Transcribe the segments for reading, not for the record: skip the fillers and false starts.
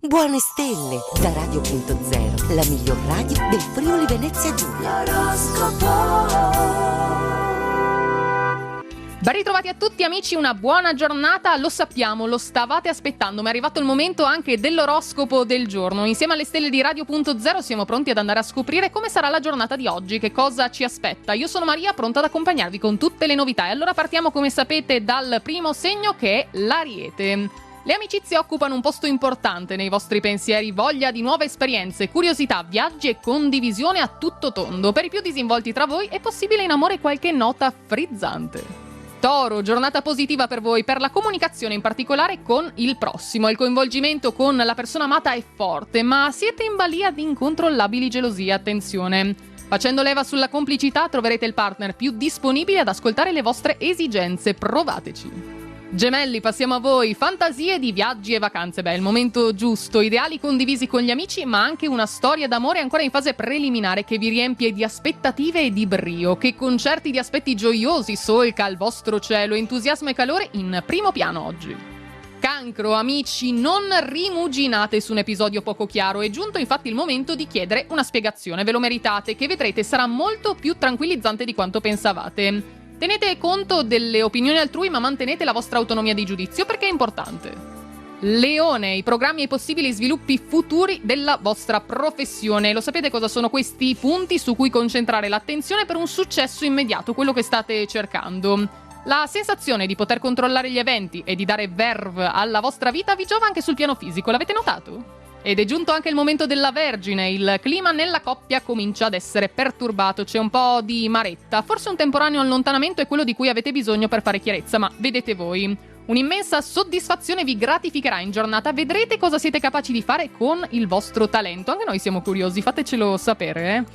Buone stelle da Radio.0, la miglior radio del Friuli Venezia Giulia. Ben ritrovati a tutti amici, una buona giornata. Lo sappiamo, lo stavate aspettando, ma è arrivato il momento anche dell'oroscopo del giorno. Insieme alle stelle di Radio.0 siamo pronti ad andare a scoprire come sarà la giornata di oggi, che cosa ci aspetta. Io sono Maria, pronta ad accompagnarvi con tutte le novità. E allora partiamo, come sapete, dal primo segno, che è l'Ariete. Le amicizie occupano un posto importante nei vostri pensieri, voglia di nuove esperienze, curiosità, viaggi e condivisione a tutto tondo. Per i più disinvolti tra voi è possibile in amore qualche nota frizzante. Toro, giornata positiva per voi, per la comunicazione in particolare con il prossimo. Il coinvolgimento con la persona amata è forte, ma siete in balia di incontrollabili gelosie, attenzione. Facendo leva sulla complicità troverete il partner più disponibile ad ascoltare le vostre esigenze, provateci. Gemelli, passiamo a voi. Fantasie di viaggi e vacanze. Beh, è il momento giusto. Ideali condivisi con gli amici, ma anche una storia d'amore ancora in fase preliminare che vi riempie di aspettative e di brio. Che concerti di aspetti gioiosi solca il vostro cielo. Entusiasmo e calore in primo piano oggi. Cancro, amici, non rimuginate su un episodio poco chiaro. È giunto infatti il momento di chiedere una spiegazione. Ve lo meritate, che vedrete sarà molto più tranquillizzante di quanto pensavate. Tenete conto delle opinioni altrui, ma mantenete la vostra autonomia di giudizio, perché è importante. Leone, i programmi e i possibili sviluppi futuri della vostra professione. Lo sapete cosa sono questi punti su cui concentrare l'attenzione per un successo immediato, quello che state cercando. La sensazione di poter controllare gli eventi e di dare verve alla vostra vita vi giova anche sul piano fisico, l'avete notato? Ed è giunto anche il momento della Vergine, il clima nella coppia comincia ad essere perturbato, c'è un po' di maretta, forse un temporaneo allontanamento è quello di cui avete bisogno per fare chiarezza, ma vedete voi. Un'immensa soddisfazione vi gratificherà in giornata, vedrete cosa siete capaci di fare con il vostro talento, anche noi siamo curiosi, fatecelo sapere,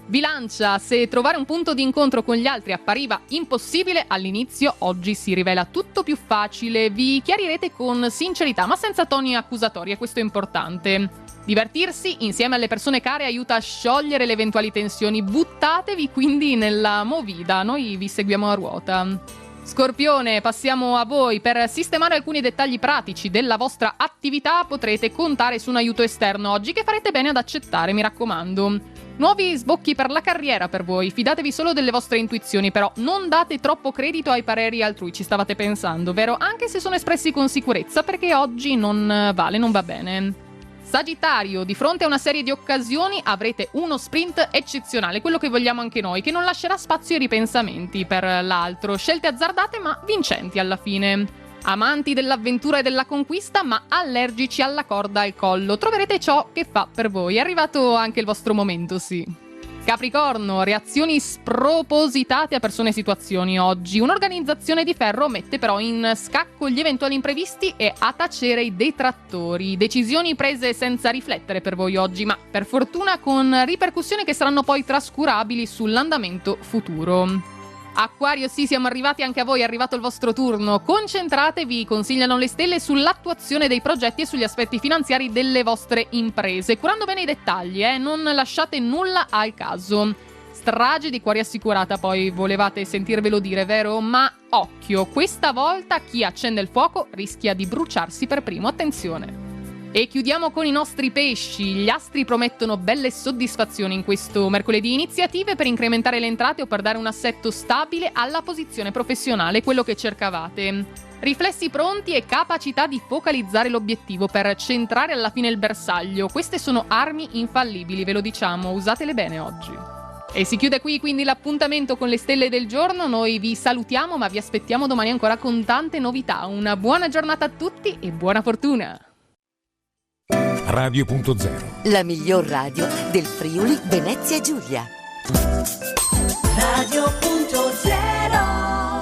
Bilancia, se trovare un punto di incontro con gli altri appariva impossibile all'inizio, oggi si rivela tutto più facile, vi chiarirete con sincerità ma senza toni accusatori, e questo è importante. Divertirsi insieme alle persone care aiuta a sciogliere le eventuali tensioni, buttatevi quindi nella movida, noi vi seguiamo a ruota. Scorpione, passiamo a voi. Per sistemare alcuni dettagli pratici della vostra attività potrete contare su un aiuto esterno oggi che farete bene ad accettare, mi raccomando. Nuovi sbocchi per la carriera per voi, fidatevi solo delle vostre intuizioni, però non date troppo credito ai pareri altrui, ci stavate pensando, vero? Anche se sono espressi con sicurezza, perché oggi non va bene. Sagittario, di fronte a una serie di occasioni avrete uno sprint eccezionale, quello che vogliamo anche noi, che non lascerà spazio ai ripensamenti per l'altro, scelte azzardate ma vincenti alla fine. Amanti dell'avventura e della conquista, ma allergici alla corda al collo. Troverete ciò che fa per voi. È arrivato anche il vostro momento, sì. Capricorno, reazioni spropositate a persone e situazioni oggi. Un'organizzazione di ferro mette però in scacco gli eventuali imprevisti e a tacere i detrattori. Decisioni prese senza riflettere per voi oggi, ma per fortuna con ripercussioni che saranno poi trascurabili sull'andamento futuro. Acquario, sì, siamo arrivati anche a voi, è arrivato il vostro turno. Concentratevi, consigliano le stelle, sull'attuazione dei progetti e sugli aspetti finanziari delle vostre imprese, curando bene i dettagli, non lasciate nulla al caso. Strage di cuori assicurata, poi volevate sentirvelo dire, vero? Ma occhio, questa volta chi accende il fuoco rischia di bruciarsi per primo, attenzione. E chiudiamo con i nostri pesci. Gli astri promettono belle soddisfazioni in questo mercoledì. Iniziative per incrementare le entrate o per dare un assetto stabile alla posizione professionale, quello che cercavate. Riflessi pronti e capacità di focalizzare l'obiettivo per centrare alla fine il bersaglio. Queste sono armi infallibili, ve lo diciamo, usatele bene oggi. E si chiude qui quindi l'appuntamento con le stelle del giorno. Noi vi salutiamo, ma vi aspettiamo domani ancora con tante novità. Una buona giornata a tutti e buona fortuna! Radio.0, la miglior radio del Friuli Venezia Giulia. Radio.0